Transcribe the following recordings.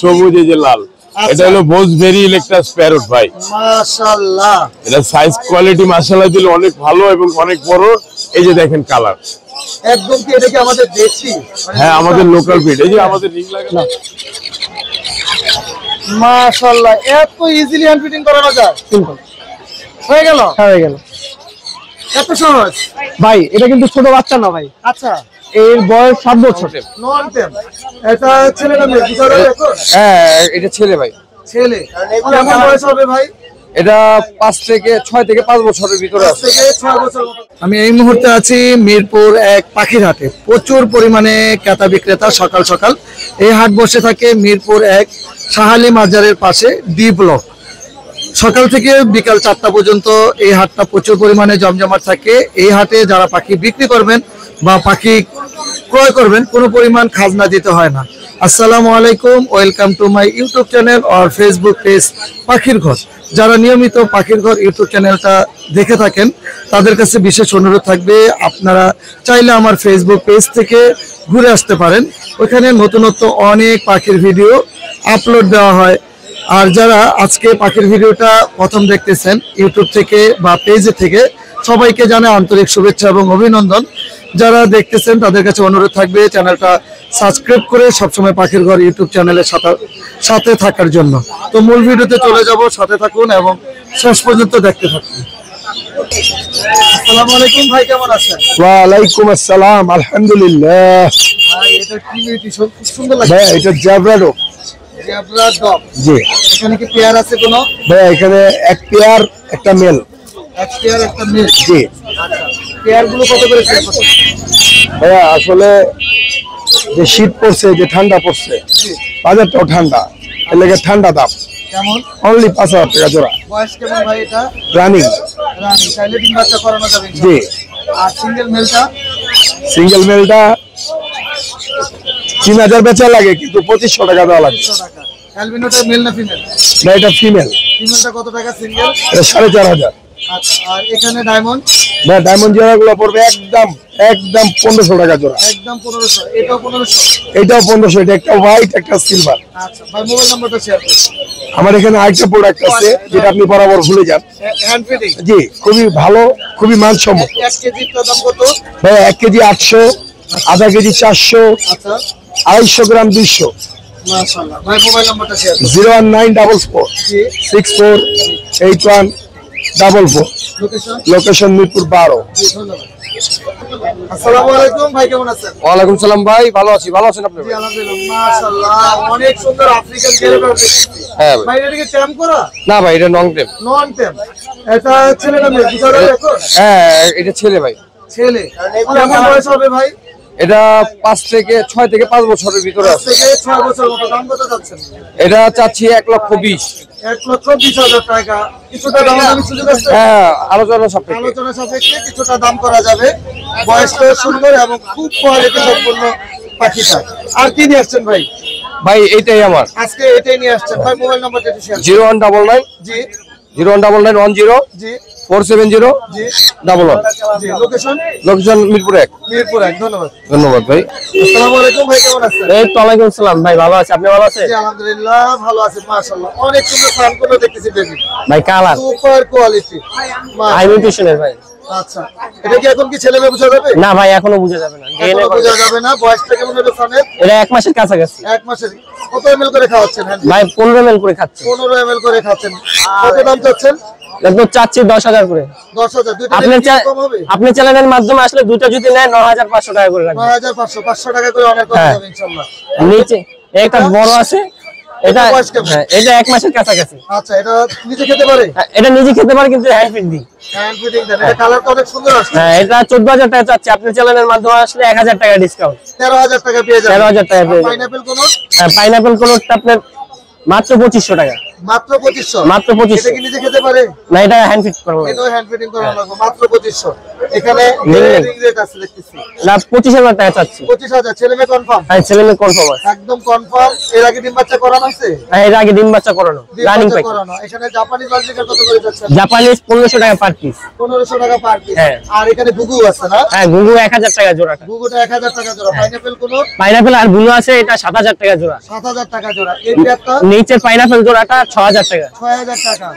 সবুজ, এই যে লাল। এটা হলো বোসবেরি ইলেকট্রাস প্যারট ভাই। মাশাআল্লাহ, এটা সাইজ কোয়ালিটি মাশাআল্লাহ দিল অনেক ভালো এবং অনেক বড়। এই যে দেখেন কালার একদম কি এটা কি আমাদের দেশি? হ্যাঁ, আমাদের লোকাল ব্রিড। এই যে আমাদের রিং লাগে না। মাশাআল্লাহ, এত ইজিলি হ্যান্ড ফিটিং করানো যায়। সিম্পল হয়ে গেল, হয়ে গেল। এত সহজ ভাই এটা কিন্তু ছোট বাচ্চা না ভাই। আচ্ছা, এর বয়স 7 বছর। নন টেম। এটা ছেলে না মেয়ে? দুটো এখন হ্যাঁ, এটা ছেলে ভাই। ছেলে। কেমন বয়স হবে ভাই? এটা 6 থেকে 5 বছরের ভিতরে আছে। 6 বছর। আমি এই মুহূর্তে আছি মিরপুর 1 পাখির হাটে। প্রচুর পরিমাণে ক্রেতা বিক্রেতা সকাল সকাল। এই হাট বসে থাকে মিরপুর 1 শাহালি মাজারের পাশে ডি ব্লক। সকাল থেকে বিকাল 4টা পর্যন্ত এই হাটটা প্রচুর পরিমাণে জমজমাট থাকে। এই হাটে যারা পাখি বিক্রি করবেন বা পাখি ক্রয় করবেন কোনো পরিমাণ খাজনা দিতে হয় না। আসসালামু আলাইকুম, welcome to my YouTube channel আর ফেসবুক পেজ পাখির ঘর। যারা নিয়মিত পাখির ঘর ইউটিউব চ্যানেলটা দেখে থাকেন তাদের কাছে বিশেষ অনুরোধ থাকবে, আপনারা চাইলে আমার ফেসবুক পেজ থেকে ঘুরে আসতে পারেন। ওইখানে নতুনত্ব অনেক পাখির ভিডিও আপলোড দেওয়া হয়। আর যারা আজকে পাখির ভিডিওটা প্রথম দেখতেছেন ইউটিউব থেকে বা পেজে থেকে, সবাইকে জানাই আন্তরিক শুভেচ্ছা এবং অভিনন্দন। যারা দেখতেছেন তাদের কাছে অনুরোধ থাকবে চ্যানেলটা সাবস্ক্রাইব করে সবসময় পাখির ঘর ইউটিউব চ্যানেলের সাথে থাকার জন্য। তো মূল ভিডিওতে চলে যাব, সাথে থাকুন এবং শেষ পর্যন্ত দেখতে থাকুন। আসসালামু আলাইকুম ভাই, কেমন আছেন? ওয়ালাইকুম আসসালাম, আলহামদুলিল্লাহ। ভাই এটা কি খুব সুন্দর লাগে। ভাই এটা জ্যাব্রাডো। Jabra dog. জি। এখানে কি পেয়ার আছে কোনো? ভাই এখানে এক পেয়ার একটা মেল। এক পেয়ার একটা মেল। জি। আচ্ছা, পেয়ার গুলো কত করে সেল করতে? ভাই আসলে যে শীত পড়ছে, যে ঠান্ডা পড়ছে, বাজারটাও ঠান্ডা, এর লেগে ঠান্ডা দাম। কেমন? অনলি 5000 টাকা জোড়া। বয়স কেমন ভাই এটা? রানিং। রানি, চাইলে ডিম বাচ্চা করানো যাবে জি। আর সিঙ্গেল মেলটা? সিঙ্গেল মেলটা 3000 বেচা লাগে, কিন্তু 2500 টাকা দেওয়া লাগে। 2500 টাকা। অ্যালবিনোটা মেল না ফিমেল? না, এটা ফিমেল। ফিমেলটা কত টাকা সিঙ্গেল? এটা 4500। আচ্ছা, আর এখানে ডায়মন্ড? ভাই ডায়মন্ড জোড়াগুলো পড়বে একদম 1500 টাকা জোড়া। একদম 1500। এটাও 1500? এটাও 1500। এটা একটা হোয়াইট, একটা সিলভার। আচ্ছা ভাই, মোবাইল নাম্বারটা শেয়ার করুন। আমার এখানে আরেকটা প্রোডাক্ট আছে যেটা আপনি বরাবর ভুলে যান। Hand fitting? জি, খুবই ভালো, খুবই মানসম্মত। 1 কেজির দাম কত? ভাই 1 কেজি 800, আধা কেজি 400, আচ্ছা 250 গ্রাম 200। মাশাআল্লাহ। ভাই মোবাইল নাম্বারটা শেয়ার করুন। 01944 জি। 648144। লোকেশন? লোকেশন মিরপুর 12। জি, ধন্যবাদ। আসসালামু আলাইকুম ভাই, কেমন আছেন? ওয়ালাইকুম সালাম ভাই, ভালো আছি। ভালো আছেন আপনি? জি আলহামদুলিল্লাহ। মাশাআল্লাহ, অনেক সুন্দর আফ্রিকান ক্যারেবিয়ান দেখতেছি। হ্যাঁ ভাই এটা কি ট্যাম করা? না ভাই, এটা নং টেম। নন ট্যাম। এটা ছেলে না মেয়ে? দুটো এখন হ্যাঁ, এটা ছেলে ভাই। ছেলে। কেমন বয়স হবে ভাই? এটা 6 থেকে 5 বছরের ভিতরে 5 আছে। থেকে 6 বছর মতো। দাম কত যাচ্ছেন? এটা চাচ্ছি 1,20,000। 1,20,000 টাকা। কিছুটা দাম দামি সুযোগ আছে? হ্যাঁ, আলোচনা সাপেক্ষে। আলোচনা সাপেক্ষে কিছুটা দাম করা যাবে। বয়সটা সুন্দর এবং খুব কোয়ালিটি সম্পন্ন পাখিটা। আর কি নিয়ে আসছেন ভাই? ভাই এইটাই আমার। আজকে এটাই নিয়ে আসছেন ভাই। মোবাইল নাম্বারটা একটু শেয়ার করুন। 0199 জি 019910 জি 470 জি 11। জি। লোকেশন? লোকেশন মিরপুর 1। মিরপুর 1। ধন্যবাদ। ধন্যবাদ ভাই। আসসালামু আলাইকুম ভাই, কেমন আছেন? এই তো ওয়ালাইকুম আসসালাম ভাই, ভালো আছি। আপনি ভালো আছেন? জি আলহামদুলিল্লাহ ভালো আছি। মাশাআল্লাহ, অনেক সুন্দর সানগুলো দেখতেছি বেবি। ভাই কালার সুপার কোয়ালিটি। আইমিটেশনের ভাই। আচ্ছা, এটা কি এখন কি ছেলে মেয়ে বোঝা যাবে? না ভাই, এখনো বোঝা যাবে না। এখনো বোঝা যাবে না। বয়সটা কেমন হবে সানের? এটা 1 মাসের কাছাকাছি। 1 মাসের। কত ml করে খাওয়াচ্ছেন? ভাই 15 ml করে খাচ্ছে। 15 ml করে খাচ্ছেন। কত দাম চাচ্ছেন? একদম চাচ্ছি 10,000 করে। 10,000। দুইটা কম হবে? আপনি চ্যানেলের মাধ্যমে আসলে দুটো যদি নেয় 9,500 টাকা করে রাখবেন। 9,500। 500 টাকা করে অনেক কম হবে ইনশাআল্লাহ। নিচে একটা বড় আছে, এটা হ্যাঁ, এটা 1 মাসের কাছাকাছি। আচ্ছা, এটা নিজে খেতে পারে? এটা নিজে খেতে পারে, কিন্তু হ্যান্ড ফিড দিই। হ্যান্ড ফিডিং দেন। এটা কালার তো অনেক সুন্দর আসছে। হ্যাঁ, এটা 14,000 টাকা চাচ্ছি। আপনি চ্যানেলের মাধ্যমে আসলে 1,000 টাকা ডিসকাউন্ট। 13,000 টাকা পেয়ে যাবেন। 13,000 টাকা পেয়ে যাবেন। পাইনাপল কোন? পাইনাপল কোনটা আপনার মাত্র 2500 টাকা। মাত্র 2500 মাত্র 2500 এটা কি নিজে খেতে পারে না এটা হ্যান্ড ফিট করা এটাও হ্যান্ড ফিটিং করা লাগবে মাত্র 2500 এখানে রিং রেট আছে দেখতেছি না 25000 টাকা চাচ্ছি 25000 ছেলে মেয়ে কনফার্ম হ্যাঁ ছেলে মেয়ে কনফার্ম আছে একদম কনফার্ম এর আগে ডিম বাচ্চা করানো আছে হ্যাঁ এর আগে ডিম বাচ্চা করানো রানিং প্যাক করানো এখানে জাপানি বাজিকার কত করে যাচ্ছে জাপানিজ 1500 টাকা পার পিস 1500 টাকা পার পিস হ্যাঁ আর এখানে গুগু আছে না হ্যাঁ গুগু 1000 টাকা জোড়া গুগুটা 1000 টাকা জোড়া পাইনাপল কোন পাইনাপল আর ব্লু আছে এটা 7000 টাকা জোড়া 7000 টাকা জোড়া এই একটা নিচের পাইনাপল জোড়াটা 6000 টাকা 6000 টাকা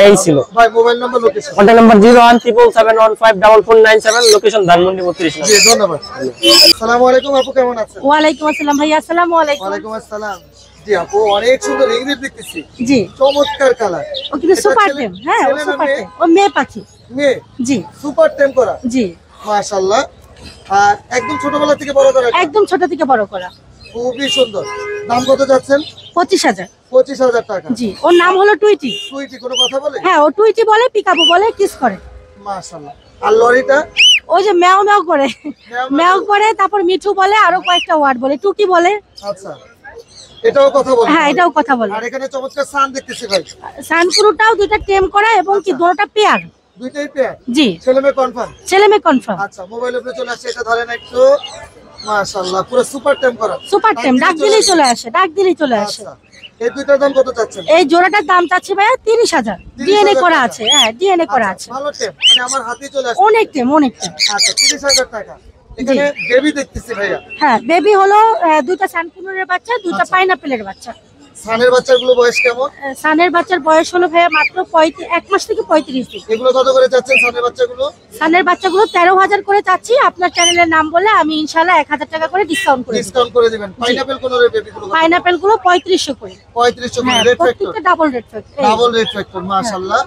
এই ছিল ভাই mobile number location contact number 01777154497 location Dhanmondi 32 জি ধন্যবাদ আসসালামু আলাইকুম আপু কেমন আছেন ওয়ালাইকুম আসসালাম ভাইয়া আসসালামু আলাইকুম ওয়ালাইকুম আসসালাম জি আপু অনেক সুন্দর রিং রেট দেখতেছি জি চমৎকার কালার ও কিন্তু সুপার টেম হ্যাঁ ও সুপার টেম ও মেয়ে পাখি মেয়ে জি সুপার টেম করা জি মাশাআল্লাহ আর একদম ছোটবেলা থেকে বড় করা একদম ছোট থেকে বড় করা খুবই সুন্দর দাম কত যাচ্ছেন 25000 25000 টাকা জি ওর নাম হলো টুইটি সুইটি কোনো কথা বলে হ্যাঁ ও টুইটি বলে পিকাবু বলে কিস করে মাশাআল্লাহ আর লরিটা ওই যে ম্যাও ম্যাও করে ম্যাও ম্যাও করে তারপর মিঠু বলে আরো কয়েকটা ওয়ার্ড বলে টুকি বলে আচ্ছা এটাও কথা বলে হ্যাঁ এটাও কথা বলে আর এখানে চমৎকার সান দেখতেছি ভাই সানকুরুটাও দুইটা টেম করা এবং কি দুটোটা পেয়ার দুইটাই পেয়ার জি ছেলে মেয়ে কনফার্ম ছেলে মেয়ে কনফার্ম আচ্ছা মোবাইল উপরে চলে আসছে এটা ধরেন একটু মাশাআল্লাহ পুরো সুপার টেম করা সুপার টেম ডাক দিলেই চলে আসে ডাক দিলেই চলে আসে আচ্ছা এই দুইটার দাম কত চাচ্ছেন এই জোড়াটার দাম চাচ্ছি ভাইয়া 30000 ডিএনএ করা আছে হ্যাঁ ডিএনএ করা আছে ভালো টেম মানে আমার হাতে চলে আসছে অনেক টেম অনেক টেম আচ্ছা 30000 টাকা এখানে বেবি দেখতেছি ভাইয়া হ্যাঁ বেবি হলো দুইটা সানকুনুরের বাচ্চা দুইটা পাইনাপেলের বাচ্চা সানের বাচ্চাগুলো বয়স কেমন সানের বাচ্চার বয়স হলো ভাইয়া মাত্র 1 মাস থেকে 35 দিন এগুলো কত করে চাচ্ছেন সানের বাচ্চাগুলো সানের বাচ্চাগুলো 13000 করে চাচ্ছি আপনার চ্যানেলের নাম বলে আমি ইনশাআল্লাহ 1000 টাকা করে ডিসকাউন্ট করে দেব ডিসকাউন্ট করে দিবেন পাইনাপল কোন রে বেবিগুলো পাইনাপেল গুলো 3500 করে 3500 হ্যাঁ রেড ফ্যাক্টর প্রত্যেকটা double red factor double red factor মাশাআল্লাহ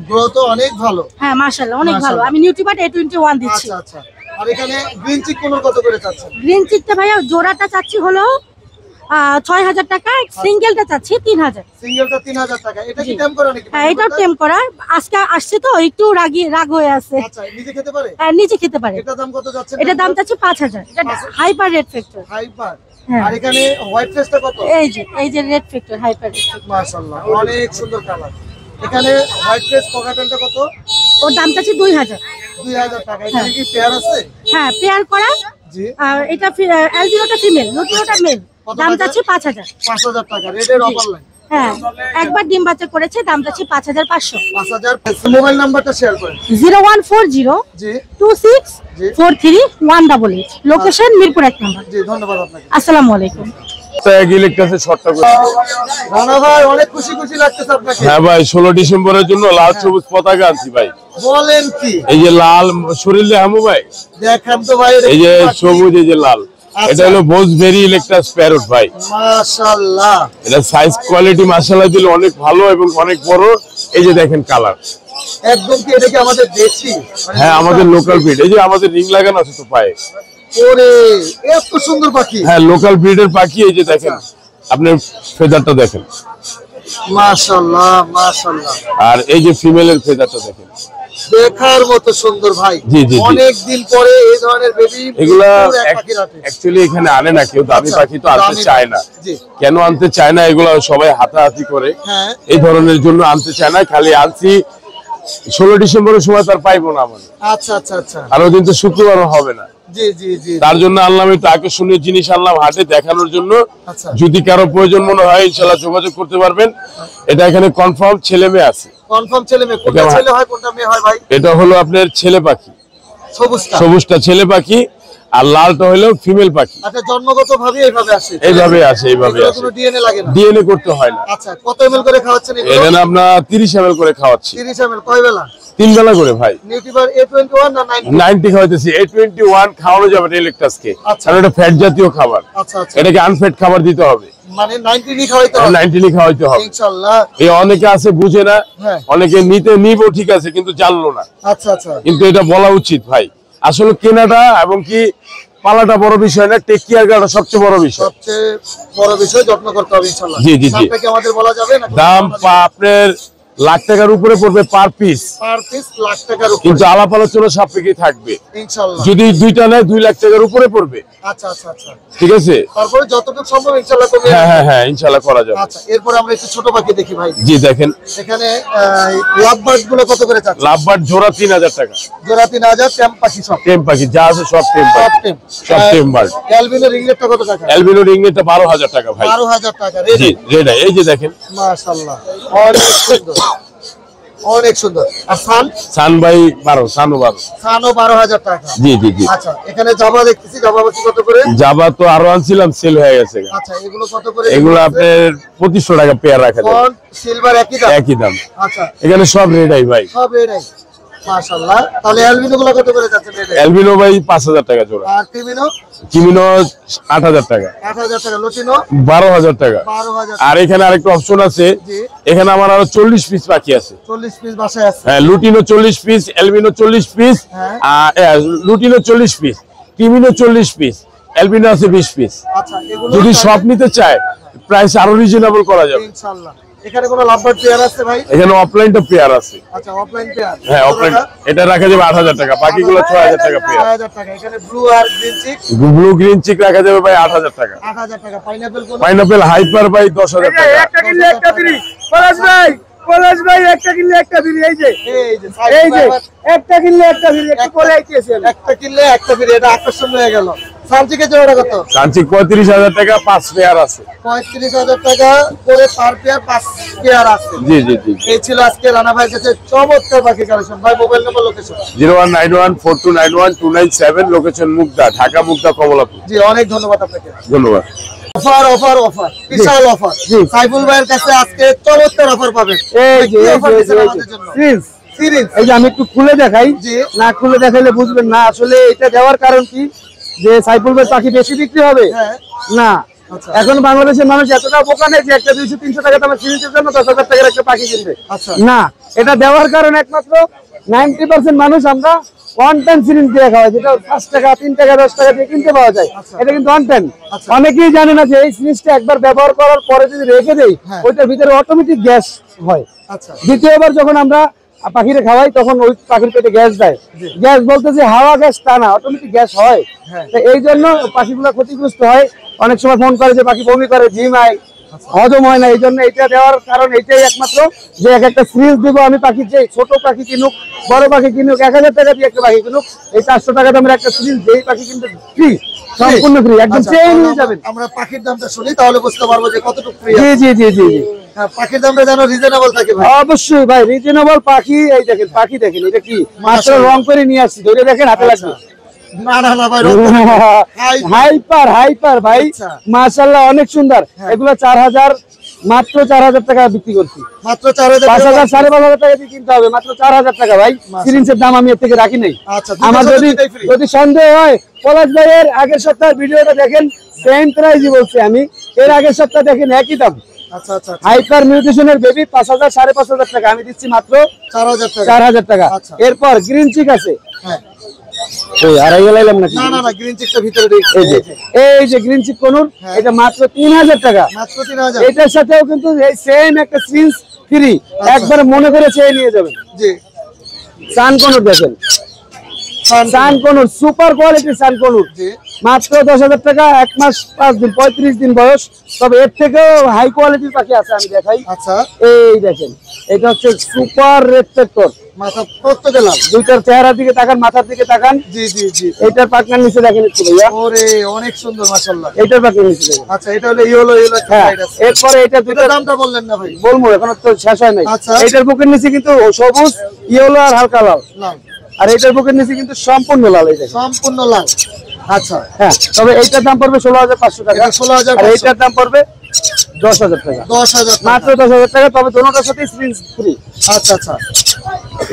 গ্রোথ অনেক ভালো হ্যাঁ মাশাআল্লাহ অনেক ভালো মাশাআল্লাহ। আমি নিউট্রিবাট A21 দিচ্ছি আচ্ছা আচ্ছা আর এখানে গ্রিন চিক কোন কত করে চাচ্ছেন গ্রিন চিকটা ভাইয়া জোড়াটা চাচ্ছি হলো 6000 টাকা সিঙ্গেলটা চাচ্ছি 3000 সিঙ্গেলটা 3000 টাকা এটা কি জি। দাম করা নাকি হ্যাঁ এটাও টেম করা আজকে আসছে তো একটু রাগ হয়ে আছে আচ্ছা নিজে খেতে পারে হ্যাঁ নিচে খেতে পারে এটা দাম কত যাচ্ছে এটা দাম চাচ্ছি 5000 এটা হাইপার রেড ফ্যাক্টর হাইপার হ্যাঁ। আর এখানে হোয়াইট ফেসটা কত এই যে red factor hyper red factor মাশাআল্লাহ অনেক সুন্দর কালার এখানে হোয়াইট ফেস কোকাটেলটা কত ওর দাম চাচ্ছি 2000 2000 টাকা এখানে কি পেয়ার আছে হ্যাঁ পেয়ার করা জি আর এটা অ্যালবিনোটা ফিমেল লুটিনোটা মেল কত দাম টাকা? চাচ্ছি 5000 5000 টাকা রেডের অফার লাইন হ্যাঁ একবার ডিম বাচ্চা করেছে দাম চাচ্ছি 5500 5000 মোবাইল নাম্বারটা শেয়ার করেন 0140 জি 26 জি 43188 লোকেশন মিরপুর 1 নম্বর জি ধন্যবাদ আপনাকে আসসালামু আলাইকুম ইলেকট্রিক্যাল শর্টটা করে রানা ভাই অনেক খুশি খুশি লাগতেছে আপনাকে হ্যাঁ ভাই 16 ডিসেম্বরের জন্য লাল সবুজ পতাকা আনছি ভাই বলেন কি এই যে লাল শরীর হামু ভাই দেখেন তো ভাই এই যে সবুজ এই যে লাল এটা হলো বোসবেরি ইলেকট্রাস প্যারট ভাই মাশাআল্লাহ এটা সাইজ কোয়ালিটি মাশাআল্লাহ দিল অনেক ভালো এবং অনেক বড় এই যে দেখেন কালার একদম কি এটা কি আমাদের দেশি হ্যাঁ আমাদের লোকাল ব্রিড এই যে আমাদের রিং লাগানো আছে তো পায়ে ওরে এত সুন্দর পাখি হ্যাঁ লোকাল ব্রিডের পাখি এই যে দেখেন আপনার ফেদারটা দেখেন মাশাআল্লাহ মাশাআল্লাহ আর এই যে ফিমেলের ফেদারটা দেখেন দেখার মতো সুন্দর ভাই জি, জি, জি। অনেক দিন পরে এই ধরনের বেবি এগুলা পাখির হাটে অ্যাকচুয়ালি এখানে আনে না কেউ দামি আচ্ছা, পাখি তো আনতে দামি চায় না জি। কেন আনতে চায় না এগুলো সবাই হাতাহাতি করে হ্যাঁ। এই ধরনের জন্য আনতে চায় না খালি আনছি 16 ডিসেম্বরের সময় তার পাইবো না আমাদের আচ্ছা আচ্ছা আচ্ছা আরো কিন্তু শুক্রবারও হবে না জি জি জি তার জন্য আনলাম একটু আকর্ষণীয় জিনিস আনলাম হাটে দেখানোর জন্য আচ্ছা। যদি কারো প্রয়োজন মনে হয় ইনশাল্লাহ যোগাযোগ করতে পারবেন এটা এখানে কনফার্ম ছেলে মেয়ে আছে কনফার্ম ছেলে মেয়ে কোনটা এটা ছেলে হয় কোনটা মেয়ে হয় ভাই এটা হলো আপনার ছেলে পাখি সবুজটা সবুজটা ছেলে পাখি আর লালটা হলো ফিমেল পাখি আচ্ছা জন্মগতভাবে এইভাবে আসে এইভাবে আসে এইভাবে এগুলো আসে কোনো ডিএনএ লাগে না ডিএনএ করতে হয় না আচ্ছা কত এমএল করে খাওয়াচ্ছেন এগুলো এটা না আপনার 30 ml করে খাওয়াচ্ছি 30 এমএল কয় বেলা 3 বেলা করে ভাই নিউট্রিবার A21 না 90 90 খাওয়াইতেছি A21 খাওয়ানো যাবে টেলেকটাসকে আচ্ছা। কারণ এটা ফ্যাট জাতীয় খাবার আচ্ছা আচ্ছা এটাকে আনফ্যাট খাবার দিতে হবে মানে 90 নি খাওয়াইতে হবে 90 খাওয়াইতে হবে ইনশাআল্লাহ এই অনেকে আছে বুঝে না হ্যাঁ। অনেকে নিব ঠিক আছে কিন্তু জানলো না আচ্ছা আচ্ছা কিন্তু এটা বলা উচিত ভাই আসলে কেনাটা এবং কি পালাটা বড় বিষয় না টেক কেয়ার করাটা সবচেয়ে বড় বিষয় সবচেয়ে বড় বিষয় যত্ন করতে হবে ইনশাআল্লাহ জি, জি, জি। দামটা কি আমাদের বলা যাবে না দাম আপনার লাখ টাকার উপরে পড়বে পার পিস, লাখ টাকার উপরে, কিন্তু আলাপ আলোচনা সাপেক্ষে থাকবে। ইনশাআল্লাহ যদি দুইটা নেয় 2 লাখ টাকার উপরে পড়বে। আচ্ছা আচ্ছা আচ্ছা, ঠিক আছে, তারপরে যতটুকু সম্ভব ইনশাআল্লাহ কমে। হ্যাঁ ইনশাআল্লাহ করা যাবে। আচ্ছা, এরপর আমরা একটু ছোট পাখি দেখি ভাই। জি দেখেন, এখানে লাভবার্ড গুলো কত করে চাচ্ছেন? লাভবার্ড জোড়া 3000 টাকা, জোড়া 3000, টেম পাখি সব, টেম পাখি যা আছে সব টেম সব পাখি, টেম। সব টেম বার্ড। অ্যালবিনো রিংনেটটা কত টাকা? অ্যালবিনো রিংনেটটা 12000 টাকা ভাই। 12000 টাকা জি রেড আই, এই যে দেখেন মাশাআল্লাহ, অনেক সুন্দর, অনেক সুন্দর। আর সান ভাই 12, সানও 12, সানও 12000 টাকা। জি জি জি। আচ্ছা, এখানে জাবা দেখতেছি, জাবা বাকি কত করে? জাবা তো আরো আনছিলাম, সেল হয়ে গেছে। আচ্ছা, এগুলো কত করে? এগুলো আপনার 2500 টাকা পেয়ার রাখা যাবে, ফন্ট সিলভার একই দাম, একই দাম। আচ্ছা, এখানে সব রেড আই ভাই, সব এটাই মাশাআল্লাহ। তাহলে অ্যালবিনো গুলো কত করে যাচ্ছে রেডে? অ্যালবিনো ভাই 5000 টাকা জোড়া, আর টিমিনো কিমিনো 8000 টাকা, 8000 টাকা, লুটিনো 12000 টাকা। 12000। আর এখানে আরেকটা অপশন আছে, জি, এখানে আমার আরো 40 পিস বাকি আছে। 40 পিস বাসায় আছে। হ্যাঁ, লুটিনো 40 পিস, অ্যালবিনো 40 পিস, হ্যাঁ। লুটিনো 40 পিস, কিমিনো 40 পিস, অ্যালবিনো আছে 20 পিস। আচ্ছা, এগুলো যদি সব নিতে চায় প্রাইস আরো রিজনেবল করা যাবে ইনশাআল্লাহ। এখানে কোনো লাভবার্ড পেয়ার আছে ভাই? এখানে অফলাইনটা পেয়ার আছে। আচ্ছা, অফলাইন পেয়ার। হ্যাঁ অফলাইন, এটা রাখা যাবে 8000 টাকা, বাকিগুলো 6000 টাকা পেয়ার। 6000 টাকা। এখানে ব্লু আর green cheek blue green cheek রাখা যাবে ভাই 8000 টাকা। 8000 টাকা। পাইনাপল কোন? পাইনাপেল হাইপার ভাই 10000 টাকা। একটা কিনলে একটা ফ্রি। পলাশ ভাই একটা কিনলে একটা ফ্রি। এই যে একটা কিনলে একটা ফ্রি, একটু পরে আইতেছেন। একটা কিনলে একটা ফ্রি, এটা আকর্ষণ হয়ে গেল। সানচিকের জোড়া কত? সানচিক 35000 টাকা, 5 পেয়ার আছে। 35000 টাকা করে পার পেয়ার, 5 পেয়ার আছে। জি জি জি। এই ছিল আজকে রানা ভাইয়ের কাছে চমৎকার পাখি কালেকশন। ভাই mobile number, location? 019142912997, location Mugda, Dhaka Mugda, Kamalapur. জি, অনেক ধন্যবাদ আপনাকে। ধন্যবাদ। অফার অফার অফার, বিশাল অফার। সাইফুল ভাইয়ের কাছে আজকে চমৎকার অফার পাবেন। এই যে অফার দিচ্ছেন আমাদের জন্য? সিরিজ। এই যে আমি একটু খুলে দেখাই, জি। না খুলে দেখাইলে বুঝবেন না। আসলে এটা দেওয়ার কারণ কি, যে সাইফুল ভাই পাখি বেশি বিক্রি হবে হ্যাঁ। না। আচ্ছা। এখন বাংলাদেশের মানুষ এতটা বোকা নেই যে একটা 200-300 টাকা দামের সিরিজের জন্য 10,000 টাকার একটা পাখি কিনবে। আচ্ছা। না, এটা দেওয়ার কারণ একমাত্র 90% মানুষ আমরা ওয়ান টাইম সিরিজ দিয়ে খাওয়াই, যেটা 5 টাকা, 3 টাকা, 10 টাকা দিয়ে কিনতে পাওয়া যায়। এটা কিন্তু ওয়ান টাইম। অনেকেই জানে না যে এই সিরিজটা একবার ব্যবহার করার পরে যদি রেখে দেই, ওইটার ভিতরে অটোমেটিক গ্যাস হয়। আচ্ছা। দ্বিতীয়বার যখন আমরা পাখিরে খাওয়াই তখন ওই পাখির পেটে গ্যাস দেয়। গ্যাস বলতে যে হাওয়া গ্যাস তা না, অটোমেটিক গ্যাস হয়। তো এই জন্য পাখিগুলো ক্ষতিগ্রস্ত হয়। অনেক সময় ফোন করে যে পাখি বমি করে, ঝিমায়, হজম হয় না। এই জন্য এটা দেওয়ার কারণ এইটাই একমাত্র, যে এক একটা সিরিজ দিব আমি পাখির, যে ছোট পাখি কিনুক, বড় পাখি কিনুক, 1000 টাকা দিয়ে একটা পাখি কিনুক, এই 400 টাকা দামের একটা সিরিজ যেই পাখি কিন্তু ফ্রি, সম্পূর্ণ ফ্রি, একদম চেয়ে নিয়ে যাবেন। আমরা পাখির দামটা শুনি, তাহলে বুঝতে পারবো যে কতটুকু ফ্রি। জি জি জি জি। পাখির দামটা যেন রিজনেবল থাকে ভাই। অবশ্যই ভাই, রিজনেবল পাখি। এই দেখেন পাখি, দেখেন এটা কি মাত্র রং করে নিয়ে আসছি, ধরে দেখেন, হাতে লাগবে। না না না ভাই, হাইপার হাইপার ভাই, মাশাআল্লাহ অনেক সুন্দর। এগুলো 4000, মাত্র 4000 টাকা বিক্রি করছি। মাত্র 4000, 5000, 5500 টাকা দিয়ে কিনতে হবে, মাত্র 4000 টাকা ভাই। সিরিজের দাম আমি এর থেকে রাখি নাই। আমার যদি সন্দেহ হয়, পলাশ ভাইয়ের আগের সপ্তাহের ভিডিওটা দেখেন, সেম প্রাইসই বলছি আমি। এর আগের সপ্তাহ দেখেন একই দাম। আচ্ছা আচ্ছা। হাইপার মিউটেশনের বেবি 5000, 5500 টাকা, আমি দিচ্ছি মাত্র 4000 টাকা। এরপর গ্রিন চিক আছে। হ্যাঁ। আড়াই গেলাম নাকি? না না না, গ্রিন চিকটা ভিতরে এই যে গ্রিন চিক কোনুর, এটা মাত্র 3000 টাকা। মাত্র 3000। এটার সাথেও কিন্তু এই সেম একটা সিরিজ ফ্রি, একবার মনে করে চেয়ে নিয়ে যাবেন। জি। সান কোনুর দেখেন, সান কোনুর সুপার কোয়ালিটি সান কোনুর, মাত্র 10,000 টাকা, 1 মাস 5 দিন, 35 দিন বয়স। তবে এর থেকেও হাই কোয়ালিটির পাখি আছে, আমি দেখাই। আচ্ছা। এই দেখেন, এটা হচ্ছে সুপার রেড ফ্যাক্টর। মাথা পড়তে দিলাম, দুইটার চেহারার দিকে তাকান, মাথার দিকে তাকান। জি জি জি। এইটার পাখনার নিচে দেখেন একটু ভাইয়া। ওরে অনেক সুন্দর মাশাআল্লাহ। এইটার পাখনার নিচে দেখেন। আচ্ছা, এটা হলো ইয়েলো সাইড আছে। এরপরে এটা দুইটার দামটা বললেন না ভাই? বলবো, এখন তো শেষ হয় নাই। এইটার বুকের নিচে কিন্তু সবুজ, ইয়েলো আর হালকা লাল, আর এইটার বুকের নিচে কিন্তু সম্পূর্ণ লাল। এই দেখেন, সম্পূর্ণ লাল। আচ্ছা। হ্যাঁ, তবে এইটার দাম পড়বে 16,500 টাকা, 16,500। আর এইটার দাম পড়বে 10,000 টাকা। 10,000, মাত্র 10,000 টাকা। তবে দুটোটার সাথে সিরিজ ফ্রি। আচ্ছা আচ্ছা।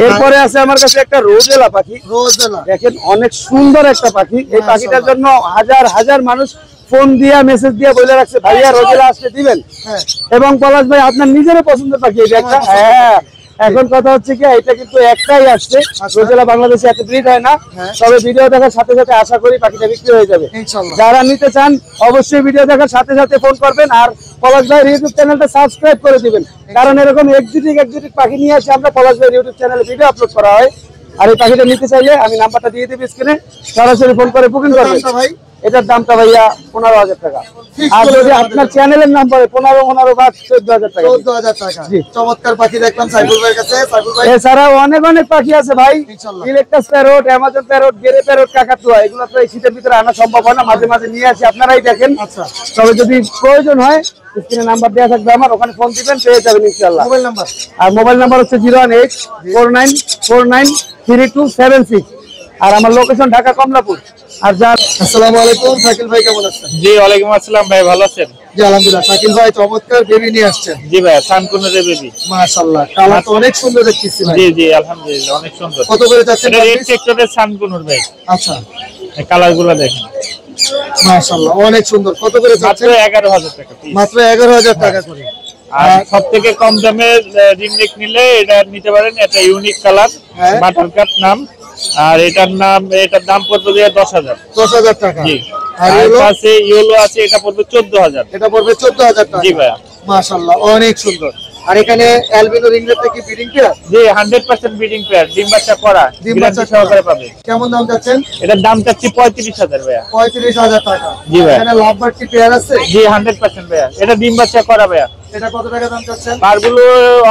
এরপরে আছে আমার কাছে একটা রোজেলা পাখি। রোজেলা দেখেন, অনেক সুন্দর একটা পাখি। এই পাখিটার জন্য হাজার হাজার মানুষ ফোন দিয়া, মেসেজ দিয়া বলে রাখছে, ভাইয়া রোজেলা আসলে দিবেন। এবং পলাশ ভাই আপনার নিজেরও পছন্দের পাখি এটা একটা। হ্যাঁ, এখন কথা হচ্ছে কি, এটা কিন্তু একটাই আসছে, রোজেলা বাংলাদেশে এত ব্রিড হয় না। তবে ভিডিও দেখার সাথে সাথে আশা করি পাখিটা বিক্রি হয়ে যাবে। যারা নিতে চান অবশ্যই ভিডিও দেখার সাথে সাথে ফোন করবেন। আর পলাশ ভাই ইউটিউব চ্যানেলটা সাবস্ক্রাইব করে দিবেন, কারণ এরকম এক্সোটিক পাখি নিয়ে আসে আমরা পলাশ ভাই ইউটিউব চ্যানেলে ভিডিও আপলোড করা হয়। আর এই পাখিটা নিতে চাইলে আমি নাম্বারটা দিয়ে দেব স্ক্রিনে, সরাসরি ফোন করে বুকিং করবেন। ভাই এটার দামটা ভাইয়া 15,000 টাকা। আর যদি আপনার চ্যানেলের নাম পড়ে 15 বা 14,000 টাকা। 14,000 টাকা। জি। চমৎকার পাখি দেখলাম সাইফুল ভাইয়ের কাছে। সাইফুল ভাই এছাড়াও অনেক পাখি আছে ভাই, ইনশাআল্লাহ। Eclectus parrot, Amazon parrot, grey parrot, কাকাতুয়া, এগুলো তো এই শীতের ভিতরে আনা সম্ভব হয় না, মাঝে মাঝে নিয়ে আসি, আপনারাই দেখেন। আচ্ছা, তবে যদি প্রয়োজন হয় স্ক্রিনে নাম্বার দেওয়া থাকবে আমার, ওখানে ফোন দিবেন, পেয়ে যাবেন ইনশাআল্লাহ। মোবাইল নাম্বার আর মোবাইল নাম্বার হচ্ছে 01849493276। আর আমার লোকেশন ঢাকা কমলাপুর। আর যার আসসালামু আলাইকুম, শাকিল ভাই কেমন আছেন? জি ওয়ালাইকুম আসসালাম ভাই, ভালো আছেন? জি আলহামদুলিল্লাহ। শাকিল ভাই চমৎকার বেবি নিয়ে আসছেন। জি ভাই, সানকুনের বেবি। মাশাআল্লাহ, কালার তো অনেক সুন্দর দেখতেছি ভাই। জি জি আলহামদুলিল্লাহ, অনেক সুন্দর। কত করে যাচ্ছে? এটা রেড সেক্টরের সানকুনের ভাই। আচ্ছা, এই কালারগুলো দেখেন, মাশাআল্লাহ অনেক সুন্দর। কত করে মাত্র যাচ্ছে? 11,000 টাকা পিস। মাত্র 11,000 টাকা করে। আর সবথেকে কম দামের রিংনেক নিলে এটা নিতে পারেন, এটা ইউনিক কালার, হ্যাঁ। বাটার কাট নাম। আর এটার দাম পড়বে 10,000। 10,000 টাকা। জি। আর আর ইয়েলো? পাশে ইয়েলো আছে, এটা পড়বে 14,000। এটা পড়বে 14,000 টাকা। জি ভাইয়া। মাশাআল্লাহ অনেক সুন্দর। আর এখানে অ্যালবিনো রিংনেটটা কি ব্রিডিং পেয়ার? জি 100% ব্রিডিং পেয়ার, ডিম বাচ্চা করা, ডিম গ্যারান্টি বাচ্চা সহকারে পাবে। কেমন দাম যাচ্ছেন? এটার দাম চাচ্ছি 35,000 ভাইয়া। 35,000 টাকা। জি ভাই। এখানে লাভবার্ড কি পেয়ার আছে? জি 100% ভাইয়া, এটা ডিম বাচ্চা করা ভাইয়া। এটা কত টাকা দাম যাচ্ছেন? পারগুলো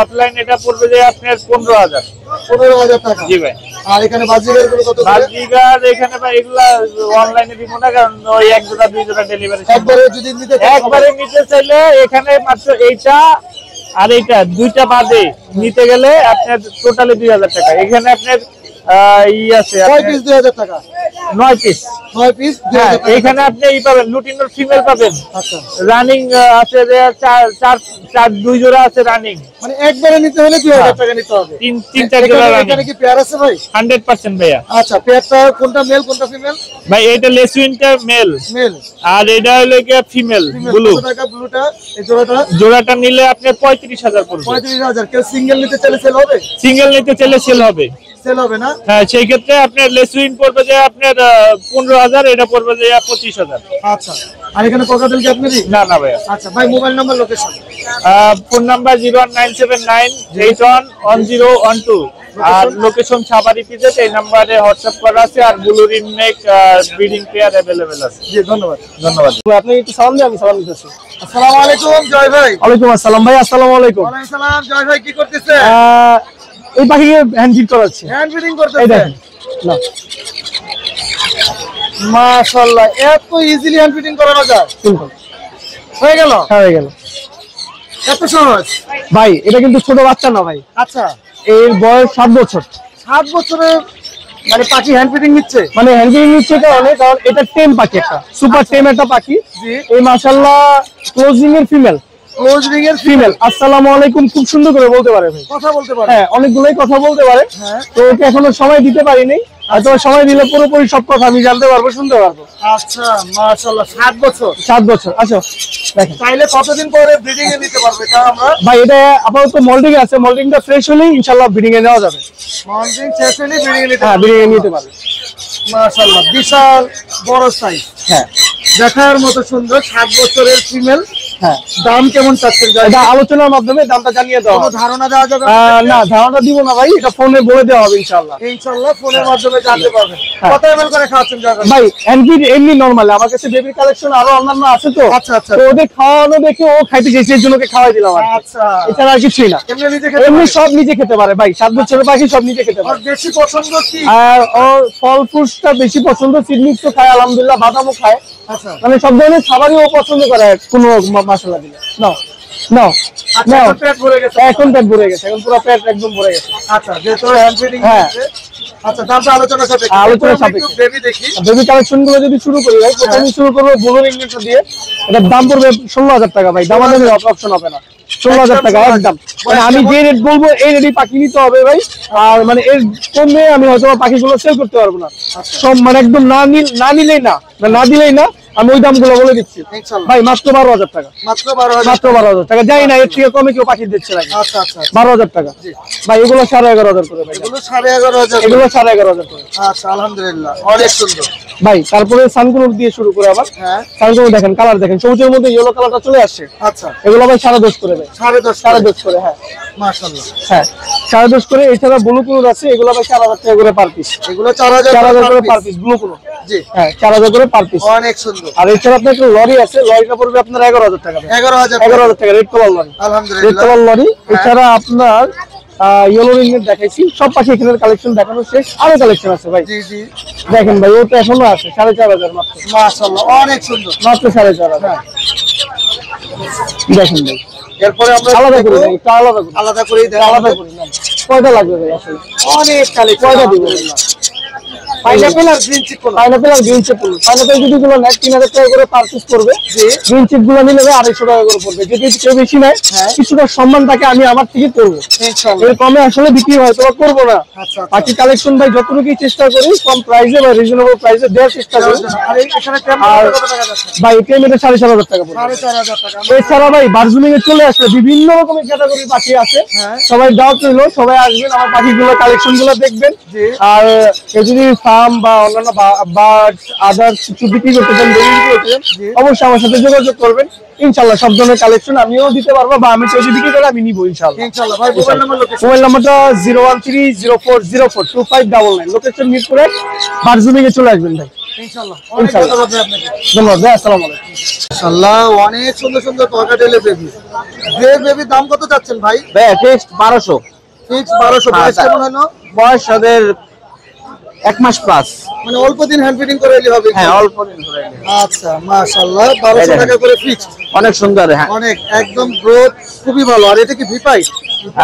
অফলাইন এটা পড়বে যে আপনার 15,000। 15,000 টাকা। জি ভাই। আর এখানে বাজিগার গুলো কত করে? বাজিগার এখানে ভাই এগুলা অনলাইনে দিব না, কারণ ওই 1 জোড়া 2 জোড়া ডেলিভারি। একবারে যদি নিতে চান একবারে নিতে চাইলে এখানে মাত্র এইটা আর এইটা দুইটা বাদে নিতে গেলে আপনার টোটালি 2,000 টাকা। এখানে আপনার আছে 6 পিস 2,000 টাকা। 9 পিস। 9 পিস হ্যাঁ, 2,000 টাকা। এখানে আপনি পাবেন লুটিনোর ফিমেল পাবেন, আচ্ছা, রানিং আছে যে চার 2 জোড়া আছে রানিং, মানে একবারে নিতে হলে 2,000 টাকা নিতে হবে। তিন 4 জোড়া এখানে রানিং। কি পেয়ার আছে ভাই? 100% ভাইয়া। আচ্ছা, পেয়ারটা কোনটা মেল কোনটা ফিমেল? ভাই এটা লেসুইনটা মেল, মেল। আর এটা হলো কি ফিমেল ব্লু। কত টাকা ব্লুটা? এই জোড়াটা জোড়াটা নিলে আপনি 35,000 পড়বে। 35,000। কেউ সিঙ্গেল নিতে চাইলে সেল হবে? সিঙ্গেল নিতে চাইলে সেল হবে। সেল হবে না? হ্যাঁ, সেই ক্ষেত্রে আপনার লেসুইন পড়বে যে আপনার 15,000, এটা পড়বে যে 25,000। আচ্ছা, আর এখানে ককাটেল কি আপনারই? না না ভাইয়া। আচ্ছা ভাই, mobile number location? Phone number 01979811012। আর লোকেশন সাভারি পিজেট, এই নাম্বারে হোয়াটসঅ্যাপ করা আছে। আর blue ringneck breeding pair available আছে। জি ধন্যবাদ। ধন্যবাদ। আপনি একটু সালাম দিন, আমি সালাম দিতেছি। আসসালামু আলাইকুম জয় ভাই। ওয়ালাইকুম আসসালাম ভাই। আসসালামু আলাইকুম। ওয়ালাইকুম সালাম জয় ভাই, কি করতেছে? এই পাখিকে হ্যান্ড ফিড করাচ্ছি। হ্যান্ড ফিডিং এই করতেছে? দেখেন না, মাশাআল্লাহ, এত ইজিলি হ্যান্ড ফিডিং করানো যায়? সিম্পল হয়ে গেল? হয়ে গেল এত সহজ? ভাই। এটা কিন্তু ছোট বাচ্চা না ভাই, আচ্ছা, এর বয়স 7 বছর। 7 বছরে মানে পাখি হ্যান্ড ফিডিং নিচ্ছে? মানে হ্যান্ডিং নিচ্ছে কারণ এটা টেম পাখি, একটা সুপার টেম একটা পাখি। জি। এই মাশাআল্লাহ ক্লোজিং এর ফিমেল, ক্লোজ রিং এর ফিমেল। আসসালামু আলাইকুম খুব সুন্দর করে বলতে পারে ভাই। কথা বলতে পারে? হ্যাঁ, অনেকগুলোই কথা বলতে পারে। হ্যাঁ। তো ওকে এখনো সময় দিতে পারিনি, হয়তো সময় দিলে পুরোপুরি সব কথা আমি জানতে পারবো, শুনতে পারবো। আচ্ছা, মাশাআল্লাহ 7 বছর। 7 বছর। আসো দেখেন চাইলে কতদিন পরে ব্রিডিং এ নিতে পারবে এটা আমরা? ভাই, এটা আপাতত মোল্ডিং আছে, মোল্ডিংটা ফ্রেশ হলেই ইনশাআল্লাহ ব্রিডিং এ নেওয়া যাবে। মর্নিং সেশনে ব্রিডিং এ নিতে হ্যাঁ, পারবে? ব্রিডিং এ নিতে পারবে। মাশাআল্লাহ বিশাল বড় সাইজ, হ্যাঁ দেখার মতো সুন্দর। 7 বছরের ফিমেল। হ্যাঁ, দাম কেমন চাচ্ছেন জয়? এটা আলোচনার মাধ্যমে দামটা জানিয়ে দেওয়া কোনো হবে। ধারণা দেওয়া যাবে? না, ধারণা দিব না ভাই, এটা ফোনে বলে দেওয়া হবে ইনশাআল্লাহ। ইনশাআল্লাহ ফোনের মাধ্যমে জানতে পারবেন। হ্যাঁ। কত এমএল করে খাওয়াচ্ছেন জয়? ভাই এমনি এমনি নরমাল, আমার কাছে বেবি কালেকশন আরো অন্যান্য আছে তো। আচ্ছা, আচ্ছা। তো ওদের খাওয়ানো দেখে ও খাইতে গেছে, এর জন্য ওকে খাওয়াই দিলাম আর কি। আচ্ছা, এছাড়া আর কিছুই না। এমনি নিজে খেতে এমনি পারে? সব নিজে খেতে পারে ভাই, 7 বছরের পাখি সব নিজে খেতে আর পারে। বেশি পছন্দ কি? আর ওর ফল ফ্রুটসটা বেশি পছন্দ, সিডমিক্সও খায় আলহামদুলিল্লাহ, বাদামও খায়। আচ্ছা, মানে সব ধরনের খাবারই ও পছন্দ করে কোনো মশলা দিলে। নাও নাও আচ্ছা, নাও। এখন পেট ভরে গেছে? এখন পেট ভরে গেছে, এখন পুরো পেট একদম ভরে গেছে। আচ্ছা, যেহেতু হ্যান্ড ফিডিং হ্যাঁ। হচ্ছে, আচ্ছা দামটা আলোচনা সাপেক্ষে। আলোচনা এরপর আমরা একটু সাপেক্ষে। বেবি দেখি। বেবি কালেকশন গুলো যদি শুরু করি ভাই, প্রথমে শুরু করবো ব্লু ইংলিশটা দিয়ে। এটার দাম পড়বে 16,000 টাকা ভাই, দামাদামি অপশন হবে না। 16,000 টাকা একদম। মানে আমি যে রেট বলবো এই রেটই পাখি নিতে হবে ভাই। আর মানে এর কমে আমি হয়তো পাখিগুলো সেল করতে পারবো না। সব মানে একদম না নিলেই না, না দিলেই না, আমি ওই দামগুলো বলে দিচ্ছি ইনশাআল্লাহ। ভাই মাত্র 12,000 টাকা, মাত্র 12,000 মাত্র 12,000 টাকা। যাই না এর থেকে কমে কেউ পাখি দিচ্ছে নাকি? আচ্ছা আচ্ছা 12,000 টাকা ভাই, এগুলো 11,500 করে ভাই, এগুলো 11,500 এগুলো 11,500 করে। আচ্ছা আলহামদুলিল্লাহ অনেক সুন্দর। ভাই তারপরে সানকুনুর দিয়ে শুরু করে আবার হ্যাঁ সানকুনুর দেখেন, কালার দেখেন, সবুজের মধ্যে ইয়েলো কালারটা চলে আসছে। আচ্ছা এগুলো ভাই 10.5 করে ভাই, 10.5 10.5 করে। হ্যাঁ মাশাআল্লাহ। হ্যাঁ 10.5 করে। এছাড়া ব্লু কুনুর আছে, এগুলো ভাই 4,000 টাকা করে পার পিস, এগুলো 4,000 4,000 করে per per piece। Piece blue conure. জি হ্যাঁ 4,000 করে পার পিস। অনেক সুন্দর। আর এছাড়া আপনার একটা লরি আছে, লরিটা পড়বে আপনার 11,000 টাকা ভাই। 11,000 11,000 টাকা রেড কালার লরি, রেড আলহামদুলিল্লাহ। Colour lorry. এছাড়া আপনার ইয়েলো রিংনেট দেখাইছি, সব পাশে এখানের কালেকশন দেখানো শেষ। আরো কালেকশন আছে ভাই, জি জি দেখেন ভাই, ওটা এখনো আছে 4,500 মাত্র, মাশাআল্লাহ অনেক সুন্দর। মাত্র 4,500। দেখেন ভাই, এরপরে আমরা আলাদা করে দেয়, একটু আলাদা করে, আলাদা করেই দেন। আলাদা করে নেন। কয়টা লাগবে ভাই আসলে? অনেক কালেকশন। কয়টা দিব? পাইনাপল আর গ্রিন চিক কোলা। পাইনাপেল আর গ্রিন চিপ পড়বে। পাইনাপেল যদি গুলো নেয় 3,000 টাকা করে পার পিস পড়বে। জি গ্রিন চিপ গুলো নিলে 250 টাকা করে পড়বে। যদি কেউ বেশি নেয় কিছুটা সম্মান থাকে, আমি আমার থেকে করবো। ইনশাআল্লাহ। এর কমে আসলে বিক্রি হয় তো করবো না। আচ্ছা বাকি কালেকশন ভাই যতটুকুই চেষ্টা করি কম প্রাইসে বা রিজনেবল প্রাইসে দেওয়ার চেষ্টা করি। আর এখানে কেমন আর কত টাকা যাচ্ছে? ভাই পেমেন্টে 4,500 টাকা পড়বে। 4,500 টাকা। এছাড়া ভাই বার্জুমিং এ চলে আসলে বিভিন্ন রকমের ক্যাটাগরি পাখি আছে। হ্যাঁ। সবাই দাওয়াত রইল, সবাই আসবেন, আমার পাখিগুলো কালেকশন গুলো দেখবেন। জি। আর কেউ যদি ফার্ম বা অন্যান্য বার্ড আদার্স কিছু বিক্রি করতে চান, ডেইলি বিক্রি করতে চান, অবশ্যই আমার সাথে যোগাযোগ করবেন। ইনশাল্লাহ সব ধরনের কালেকশন আমিও দিতে পারবো, বা আমি কেউ যদি বিক্রি করে আমি নিবো ইনশাল্লাহ। ইনশাআল্লাহ। ভাই মোবাইল নাম্বার লোকেশন। মোবাইল নাম্বারটা 01304042599, লোকেশন মিরপুরে বার্জুমিং এ চলে আসবেন ভাই। ইনশাআল্লাহ। অনেক ইনশাআল্লাহ। ধন্যবাদ ভাই আপনাকে। ধন্যবাদ ভাই, আসসালামু আলাইকুম। মাশাআল্লাহ অনেক সুন্দর সুন্দর ককাটেল বেবি। গ্রে বেবি দাম কত চাচ্ছেন ভাই? ভাই ফিক্সড 1200, ফিক্স 1200। বয়স কেমন হলো? বয়স ওদের 1 মাস প্লাস। মানে অল্প দিন হ্যান্ড ফিডিং করে এলে হবে। হ্যাঁ অল্প দিন করে। আচ্ছা মাশাআল্লাহ 1200 টাকা করে ফিক্স। অনেক সুন্দর। হ্যাঁ অনেক একদম গ্রোথ খুবই ভালো। আর এটা কি ভিপাই?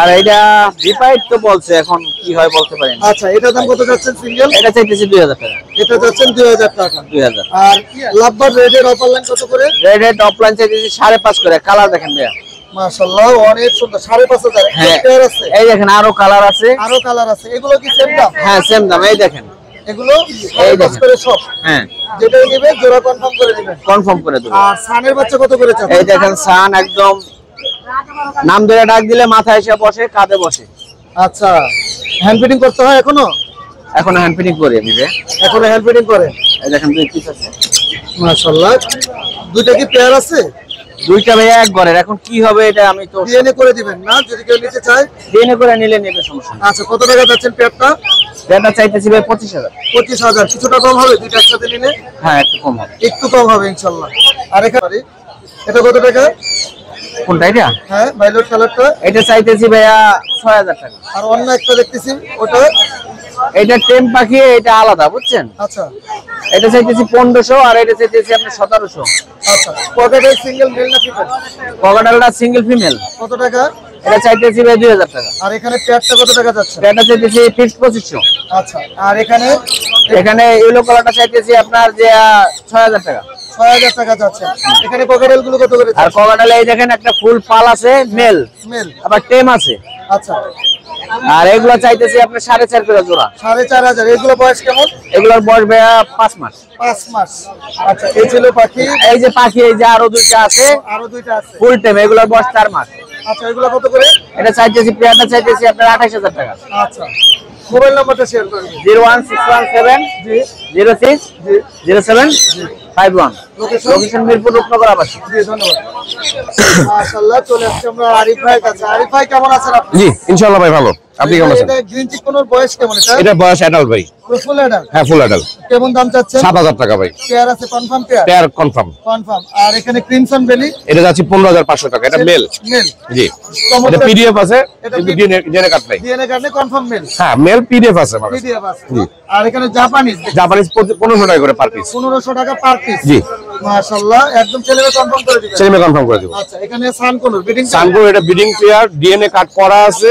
আর এটা রিপাইট তো বলছে, এখন কি হয় বলতে পারি না। আচ্ছা এটার দাম কত যাচ্ছেন সিঙ্গেল? এটা চাইতেছি 2,000 টাকা। এটা যাচ্ছেন 2,000 টাকা। 2,000। আর লাভবার রেডের অফার লাইন কত করে? রেড রেড অফলাইন চাইতেছি 5.5 করে। কালার দেখেন ভাইয়া। মাশাআল্লাহ অনেক সুন্দর। 5,500। হ্যাঁ পেয়ার আছে? এই দেখেন আরো কালার আছে। আরো কালার আছে। এগুলো কি সেম দাম? হ্যাঁ সেম দাম। এই দেখেন, এগুলো এই 5,500 দেখেন। করে সব। হ্যাঁ যেটাই নেবে জোড়া কনফার্ম করে দিবেন। কনফার্ম করে দেবো। আর সানের বাচ্চা কত করে চাচ্ছেন? এই দেখেন সান একদম নাম ধরে ডাক দিলে মাথায় এসে বসে, কাঁধে বসে। আচ্ছা হ্যান্ড ফিডিং করতে হয় এখনো? এখন হ্যান্ড ফিটিং করে নিবে। এখনো হ্যান্ড ফিডিং করে? এই দেখেন 2 পিস আছে। মাশাআল্লাহ। দুইটা কি পেয়ার আছে? দুইটা ভাইয়া এক ঘরের। এখন কি হবে এটা আমি তো ডিএনএ করে দিবেন না যদি কেউ নিতে চায়? ডিএনএ করে নিলে নেবে, সমস্যা নেই। আচ্ছা কত টাকা যাচ্ছেন পেয়ারটা? এটা চাইতেছি ভাই 25,000। 25,000। কিছুটা কম হবে দুইটা একসাথে নিলে? হ্যাঁ একটু কম হবে। একটু কম হবে ইনশাআল্লাহ। আর এখানে এটা কত টাকা? কোনটা এটা? হ্যাঁ ভাইলট কালারটা। এটা চাইতেছি ভাইয়া 6,000 টাকা। আর অন্য একটা দেখতেছি ওটা? এটা টেম পাখি, এটা আলাদা বুঝছেন। আচ্ছা এটা চাইতেছি 1500, আর এটা চাইতেছি আপনার 1700। আচ্ছা পকেটে সিঙ্গেল মেল না ফিমেল? ককাটেলটা সিঙ্গেল ফিমেল। কত টাকা? এটা চাইতেছি ভাই 2,000 টাকা। আর এখানে পেয়ারটা কত টাকা যাচ্ছে? এটা চাইতেছি ফিক্সড 2500। আচ্ছা আর এখানে? এখানে ইয়েলো কালারটা চাইতেছি আপনার যে 6,000 টাকা। 6,000 টাকা যাচ্ছে। এখানে ককাটেল গুলো কত করে? আর ককাটেলে এই দেখেন একটা ফুল পাল আছে মেল, মেল। আবার টেম আছে। আচ্ছা আর এগুলো চাইতেছি আপনার 4.5 করে জোড়া। 4,500। এগুলো বয়স কেমন? এগুলোর বয়স ভাইয়া 5 মাস। 5 মাস। আচ্ছা এই ছিল পাখি। এই যে পাখি, এই যে আরো দুইটা আছে আরো দুইটা আছে। ফুল টেম, এগুলোর বয়স 4 মাস। আচ্ছা এগুলো কত করে? এটা চাইতেছি পেয়ারটা চাইতেছি আপনার 28,000 টাকা। আচ্ছা মোবাইল নাম্বারটা শেয়ার করে দিন। 01617 জি 06 জি 0751। লোকেশন? লোকেশন মিরপুর রূপনগর আবাসিক। জি ধন্যবাদ। মাশাআল্লাহ চলে আসছে আমরা আরিফ ভাইয়ের কাছে। আরিফ ভাই কেমন আছেন আপনি? জি ইনশাআল্লাহ ভাই ভালো। আপনি কেমন আছেন? এটা গ্রিন চিক কোনোর বয়স কেমন এটা? এটা বয়স অ্যাডাল্ট ভাই। Full adult? হ্যাঁ ফুল অ্যাডাল্ট। কেমন দাম চাচ্ছেন? 7,000 টাকা ভাই। পেয়ার আছে confirm pair? Pair confirm. Confirm. আর এখানে ক্রিমসন বেলি? এটা যাচ্ছে 15,500 টাকা। এটা মেল। মেল। জি এটা পিডিএফ আছে, কিন্তু ডিএনএ কার্ড নাই। ডিএনএ কার্ডে কনফার্ম মেল? হ্যাঁ মেল পিডিএফ আছে আমার কাছে। পিডিএফ আছে। জি। আর এখানে জাপানিজ? জাপানিজ 1500 টাকা করে পার পিস। 1500 টাকা পার পিস? জি মাশাআল্লাহ একদম ছেলেকে কনফার্ম করে দিবেন? সেটা কনফার্ম করে দেব। আচ্ছা এখানে সান কোনোর বিডিং? সানকো এটা বিডিং পেয়ার, ডিএনএ কার্ড করা আছে,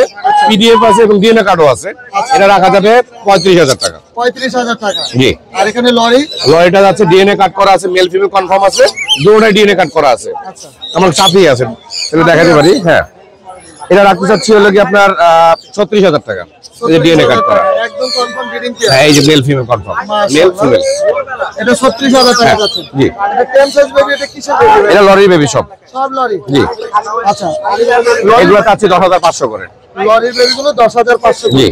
পিডিএফ আছে এবং ডিএনএ কার্ডও আছে। এটা রাখা যাবে 35,000 টাকা। 35,000 টাকা। জি আর এখানে লরি? লরিটা যাচ্ছে ডিএনএ কার্ড করা আছে, মেল ফিমেল কনফার্ম আছে, দুটোটাই ডিএনএ কার্ড করা আছে। আচ্ছা আমার সাথেই আছে, এটা দেখাতে পারি। হ্যাঁ এটা রাখতে চাচ্ছি হলো কি আপনার 36,000 টাকা। এই যে ডিএনএ কার্ড করা, একদম কনফার্ম ব্রিডিং পেয়ার। হ্যাঁ এই যে male female confirm, male female. এটা 36,000 টাকা যাচ্ছে। জি, এটা টেম সাইজ বেবি, এটা কিসের বেবি? এটা লরি বেবি সব। সব লরি? জি। আচ্ছা, এগুলো চাচ্ছি 10,500 করে। লরির বেবিগুলো 10,500। জি,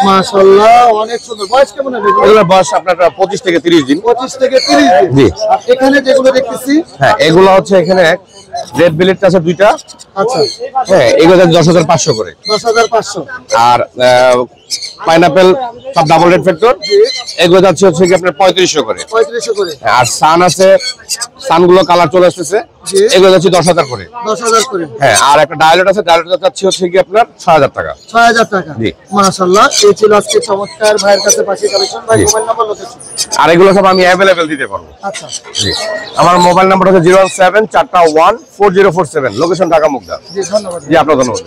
মাশাআল্লাহ অনেক সুন্দর। বয়স কেমন হবে? এগুলোর বয়স আপনার 25 থেকে 30 দিন। 25 থেকে 30 দিন। জি। আর এখানে যেগুলো দেখতেছি, হ্যাঁ এগুলো হচ্ছে এখানে রেড বেলেট আছে দুইটা। আচ্ছা, হ্যাঁ এগুলো 10,500 করে। 10,500। আর পাইনাপেল সব ডাবল রেড ফ্যাক্টর, এগুলো যাচ্ছে হচ্ছে কি আপনার 3500 করে। 3500 করে। আর সান আছে, সানগুলো কালার চলে আসতেছে, জি। এগুলো যাচ্ছে 10,000 করে। 10,000 করে। হ্যাঁ আর একটা ডায়ালট আছে, ডায়ালট যাচ্ছে হচ্ছে কি আপনার 6,000 টাকা। 6,000 টাকা। জি। মাশাআল্লাহ, এই ছিল আজকে চমৎকার ভাইয়ের কাছে পাখি কালেকশন। ভাই জি। Mobile number location. আর এগুলো সব আমি অ্যাভেলেবেল দিতে পারবো। আচ্ছা, জি, আমার মোবাইল নাম্বার হচ্ছে 017414047, লোকেশন ঢাকা মুগদা। জি ধন্যবাদ। জি, আপনার ধন্যবাদ।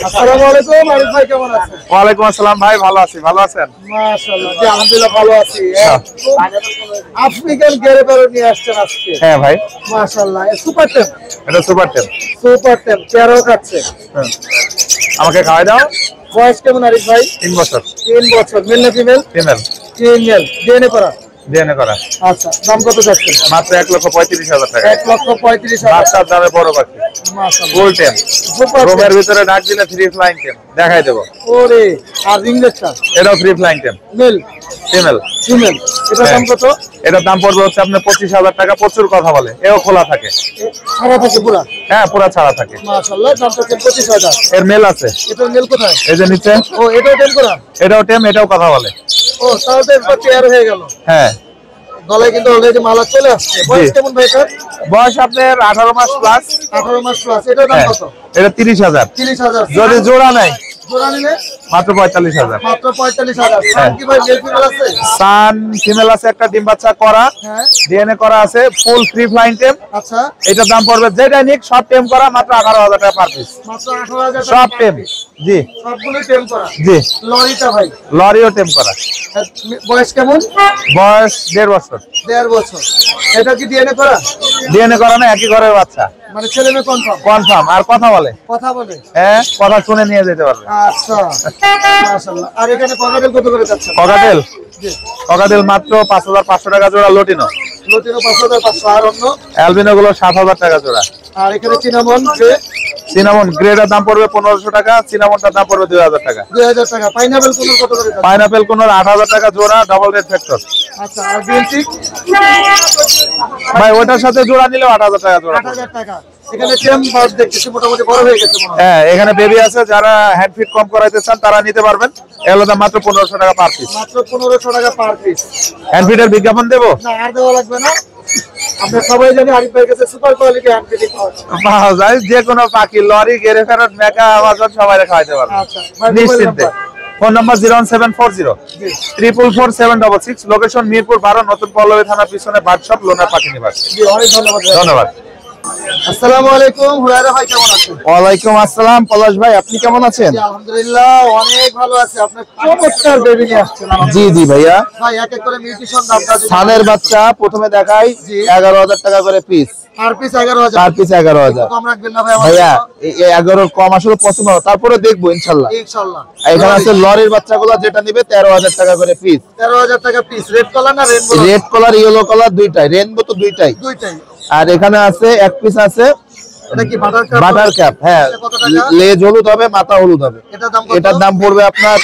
আসসালামু আলাইকুম আরিফ ভাই, কেমন আছেন? ওয়ালাইকুম আসসালাম ভাই, ভালো আছি, ভালো আছেন? মাশাআল্লাহ, জি আলহামদুলিল্লাহ ভালো আছি। আফ্রিকান গেরে প্যারট নিয়ে আসছেন আজকে। হ্যাঁ ভাই, মাশাআল্লাহ, সুপার টেম। এটা সুপার টেম। সুপার টেম প্যারট খাচ্ছে। আমাকে খাওয়াই দাও। বয়স কেমন আরিফ ভাই? 3 বছর। 3 বছর। মেল না ফিমেল? ফিমেল। ফিমেল। ডিএনএ করা? ডিএনএ করা। আচ্ছা, দাম কত যাচ্ছে? মাত্র 1,35,000 টাকা। 1,35,000। বাচ্চার দামে বড় পাখি, মাশাআল্লাহ, গোল টেম। সুপার রুমের টেম। ভিতরে ডাক দিলে 3 ফ্লাইং টেম দেখাই দেবো। ওরে, আর রিংলেটটা? এটাও 3 flying tame, male female. Female. এটা দাম কত? এটার দাম পড়বে হচ্ছে আপনার 25,000 টাকা। প্রচুর কথা বলে, এও খোলা থাকে। সারা থাকে পুরা? হ্যাঁ পুরা ছাড়া থাকে। মাশাআল্লাহ, দাম তো 25,000। এর মেল আছে, এটার মেল কোথায়? এই যে নিচে। ও, এটাও টেম করা? এটাও টেম, এটাও কথা বলে। ও, তাহলে তো একবার পেয়ার হয়ে গেল। হ্যাঁ, গলায় কিন্তু অলরেডি মালা চলে আসছে। বয়স কেমন ভাই এটার? বয়স আপনার 18 মাস প্লাস। 18 মাস প্লাস। এটার দাম কত? এটা 30,000। 30,000। যদি জোড়া নাই জোড়া নিলে মাত্র 45,000। মাত্র 45,000। সান কি ভাই মেল ফিমেল আছে? সান ফিমেল আছে, একটা ডিম বাচ্চা করা, হ্যাঁ। ডিএনএ করা আছে, ফুল ফ্রি ফ্লাইং টেম। আচ্ছা, এটার দাম পড়বে যেটা নিক সব টেম করা মাত্র 18,000 টাকা পার পিস। মাত্র 18,000 টাকা সব per টেম। piece। জি সবগুলো টেম করা। জি। লরিটা ভাই লরিও টেম করা। বয়স কেমন? বয়স 1.5 বছর। 1.5 বছর। এটা কি ডিএনএ করা? ডিএনএ করা না, একই ঘরের বাচ্চা, মানে ছেলে মেয়ে কনফার্ম? কনফার্ম। আর কথা বলে, কথা বলে? হ্যাঁ কথা শুনে নিয়ে যেতে পারবে। আচ্ছা, মাশাআল্লাহ। আর এখানে ককাটেল কত করে যাচ্ছে? ককাটেল, জি। ককাটেল মাত্র 5,500 টাকা জোড়া। লটিনো, লটিনো 5,500। আর অন্য? অ্যালবিনো গুলো 7,000 টাকা জোড়া। আর এখানে চিনামন গ্রে? সিনামন গ্রেডের দাম পড়বে 1,500 টাকা, সিনামনটার দাম পড়বে 2,000 টাকা। 2,000 টাকা। পাইনাপেল কোন কত করে যাচ্ছে? পাইনাপেল কোন 8,000 টাকা জোড়া, ডাবল রেড ফ্যাক্টর। আচ্ছা, আর গ্রিন চিক? ভাই ওটার সাথে জোড়া নিলেও 8,000 টাকা জোড়া। 8,000 টাকা। এখানে টেম বার্ড দেখতেছি মোটামুটি বড় হয়ে গেছে মনে হয়। হ্যাঁ এখানে বেবি আছে, যারা হ্যান্ড ফিট কম করাইতে চান তারা নিতে পারবেন। এগুলো দাম মাত্র 1,500 টাকা পার পিস। মাত্র 1,500 টাকা পার পিস। হ্যান্ড ফিটের বিজ্ঞাপন দেবো? না, আর দেওয়া লাগবে না। আমরা সবাই জানি আরিফ ভাইয়ের কাছে সুপার কোয়ালিটি হ্যান্ড ফিটিং পাওয়া যায়। পাওয়া যায় যে কোনো পাখি, লরি, গেরে ফেরত, মেকা, আমাজন সবাই খাওয়াইতে পারবে আচ্ছা, ভাই, নিশ্চিন্তে। ফোন নাম্বার 01740 344 লোকেশন মিরপুর 12, নতুন পল্লবী থানা পিছনে বাদশপ, লোনার পাখি নিবাস। জি, অনেক ধন্যবাদ। ধন্যবাদ। আসসালামু আলাইকুম, হুরায়রা ভাই কেমন আছেন? ওয়ালাইকুম আসসালাম পলাশ ভাই, আপনি কেমন আছেন? জি, আলহামদুলিল্লাহ অনেক ভালো আছে। আপনি চমৎকার বেবি নিয়ে আসছেন। জি জি ভাইয়া, ভাই এক এক করে মিউটেশন দামটা দিন। সানের বাচ্চা প্রথমে দেখাই, জি। 11,000 টাকা করে piece. Per piece 11,000। Per piece 11,000। কম রাখবেন না ভাই আমার ভাইয়া জন্য? এই 11 কম আসলে পছন্দ হবে, তারপরে দেখবো ইনশাল্লাহ। ইনশাআল্লাহ। এখানে আছে লরির বাচ্চাগুলো, যেটা নিবে 13,000 টাকা করে পিস। 13,000 টাকা পিস। রেড কালার না rainbow? Red colour, yellow colour দুইটাই, রেনবো তো দুইটাই। দুইটাই। আর এখানে আছে এক পিস আছে এটা কি বাটার কাপ? Butter cap. হ্যাঁ, এটা কত টাকা? লেজ হলুদ হবে, মাথা হলুদ হবে। এটার দাম কত? এটার দাম পড়বে আপনার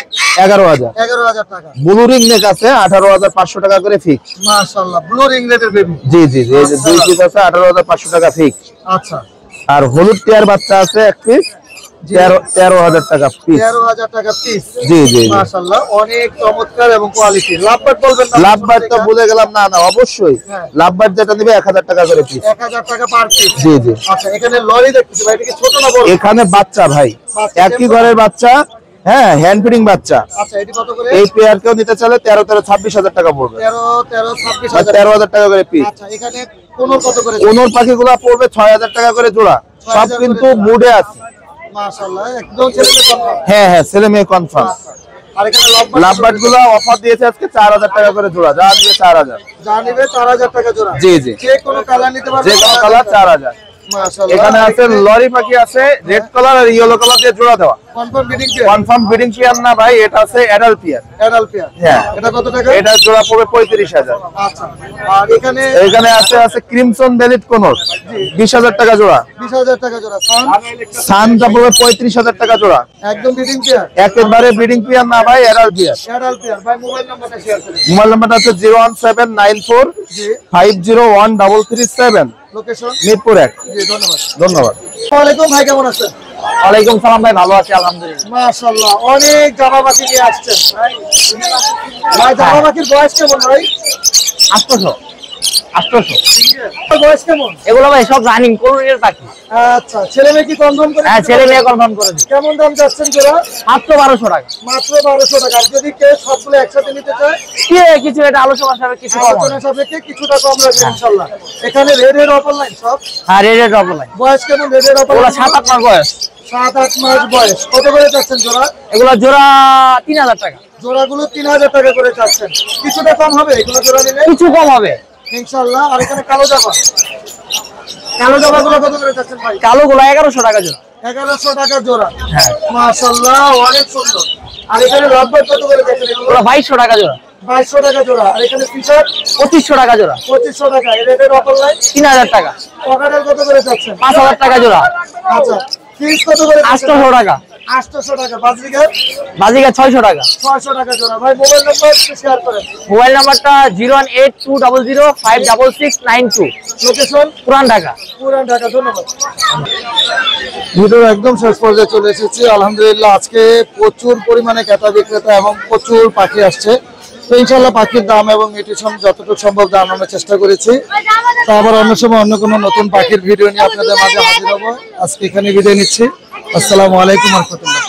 11,000। 11,000 টাকা। ব্লু রিং নেক আছে 18,500 টাকা করে ফিক্স। মাশাআল্লাহ, ব্লু রিং রেডের বেবি। জি জি জি, এই যে দুই পিস আছে 18,500 টাকা ফিক্স। আচ্ছা, আর হলুদ টিয়ার বাচ্চা আছে এক পিস, 13,000 টাকা পিস। 13,000 টাকা পিস। জি জি জি। মাশাআল্লাহ, অনেক চমৎকার এবং কোয়ালিটি। লাভবাট বলবেন না? লাভবার্ড তো ভুলে গেলাম, না না অবশ্যই হ্যাঁ। লাভবার্ড যেটা নিবে 1,000 টাকা করে পিস। 1,000 টাকা পার পিস। জি জি। আচ্ছা, এখানে লরি দেখতেছি ভাই, এটা কি ছোট না বড়? এখানে বাচ্চা ভাই, বাচ্চা, একই ঘরের বাচ্চা, হ্যাঁ হ্যান্ড ফিডিং বাচ্চা। আচ্ছা, এটি কত করে? এই পেয়ার কেউ নিতে চাইলে 13,000 টাকা পড়বে। 26,000। 13,000 টাকা করে পিস। আচ্ছা, এখানে কোন কত করে? কোনোর পাখিগুলা পড়বে 6,000 টাকা করে জোড়া। সব 6,000 কিন্তু করে জোড়া। মুডে আছে। মাশাআল্লাহ, একদম ছেলে কনফার্ম। হ্যাঁ হ্যাঁ, ছেলে মেয়ে কনফার্ম। আর এখানে লাভবার্ড গুলা অফার দিয়েছে আজকে 4,000 টাকা করে জোড়া, যা নিবে 4,000। যা নিবে 4,000 টাকা জোড়া। জি জি, যে কোনো কালার নিতে পারবে? যে কোনো কালার 4,000। মাশাআল্লাহ। এখানে আছে লরি পাখি আছে রেড কালার আর ইয়েলো কালার দিয়ে জোড়া দেওয়া। Confirm breeding pair, confirm breeding pair না ভাই, এটা আছে অ্যাডাল্ট পেয়ার। Adult pair. হ্যাঁ, এটা কত টাকা? এটা জোড়া পড়বে 35,000। আচ্ছা, আর এখানে এখানে আছে ক্রিমসন ভ্যালিড কোনর 20,000 টাকা জোড়া। 20,000 টাকা জোড়া। সানটা পড়বে 35,000 টাকা জোড়া। একদম ব্রিডিং পেয়ার, একেবারে ব্রিডিং পেয়ার না ভাই, অ্যাডাল্ট পেয়ার। Adult pair. ভাই মোবাইল নাম্বারটা শেয়ার করুন। মোবাইল নাম্বারটা হচ্ছে 01794 জি, 501337, লোকেশন। মিরপুর 1। জি, ধন্যবাদ। ধন্যবাদ। আসসালামু আলাইকুম ভাই, কেমন আছেন? ওয়ালাইকুম সালাম ভাই, ভালো আছি আলহামদুলিল্লাহ। মাশাআল্লাহ, অনেক জামা বাকি নিয়ে আসছেন ভাই। জামা বাকির বয়স কেমন ভাই? 800 বয়স কেমন? এগুলো ভাই সব রানিং কোরিয়ার পাখি। আচ্ছা, ছেলে মেয়ে কি কনফার্ম করে? হ্যাঁ, ছেলে মেয়ে কনফার্ম করে দিই। কেমন দাম যাচ্ছেন জোড়া? মাত্র 1200 টাকা। মাত্র 1200 টাকা। আর যদি কেউ সবগুলো একসাথে নিতে চায়, কি কিছু এটা আলোচনা সাপেক্ষে কিছু কম হবে। আলোচনা সাপেক্ষে কিছুটা কম রাখবেন ইনশাআল্লাহ। এখানে রেড এর অফার লাইন সব। হ্যাঁ, রেডের ডবল লাইন। বয়স কেমন রেড এর অফার? এগুলো 7-8 মাস বয়স। 7-8 মাস বয়স। কত করে যাচ্ছেন জোড়া? এগুলো জোড়া 3000 টাকা। জোড়াগুলো 3000 টাকা করে যাচ্ছেন। কিছুটা কম হবে এগুলো জোড়া নিলে কিছু কম হবে ইনশাআল্লাহ। আর এখানে কালো জামা, কালো জামাগুলো কত করে যাচ্ছেন ভাই? কালো গুলো 1100 টাকা জোড়া। 1100 টাকা জোড়া। হ্যাঁ, মাশাআল্লাহ, অনেক সুন্দর। আর এখানে লাভবার্ড কত করে যাচ্ছেন এগুলো? এগুলো 2200 টাকা জোড়া। 2200 টাকা জোড়া। আর এখানে ফিশার 2500 টাকা জোড়া। 2500 টাকা। এর রেডের অফার লাইন 3000 টাকা। পকেটের কত করে যাচ্ছেন? 5000 টাকা জোড়া। আচ্ছা, ফিস কত করে? 800 টাকা। 800 টাকা। বাজরিগার বাজিকা 600 টাকা। 600 টাকা জোড়া। ভাই মোবাইল নাম্বার একটু শেয়ার করেন। মোবাইল নাম্বারটা 01820056692। লোকেশন পুরান ঢাকা। পুরান ঢাকা। ধন্যবাদ। ভিডিও একদম শেষ পর্যায়ে চলে এসেছি। আলহামদুলিল্লাহ, আজকে প্রচুর পরিমাণে ক্রেতা বিক্রেতা এবং প্রচুর পাখি আসছে। তো ইনশাআল্লাহ পাখির দাম এবং নিউট্রিশন যতটুকু সম্ভব জানানোর চেষ্টা করেছি। তো আবার অন্য সময় অন্য কোনো নতুন পাখির ভিডিও নিয়ে আপনাদের মাঝে হাজির হবো। আজকে এখানে বিদায় নিচ্ছি। আসসালামু আলাইকুম ওয়া রাহমাতুল্লাহ।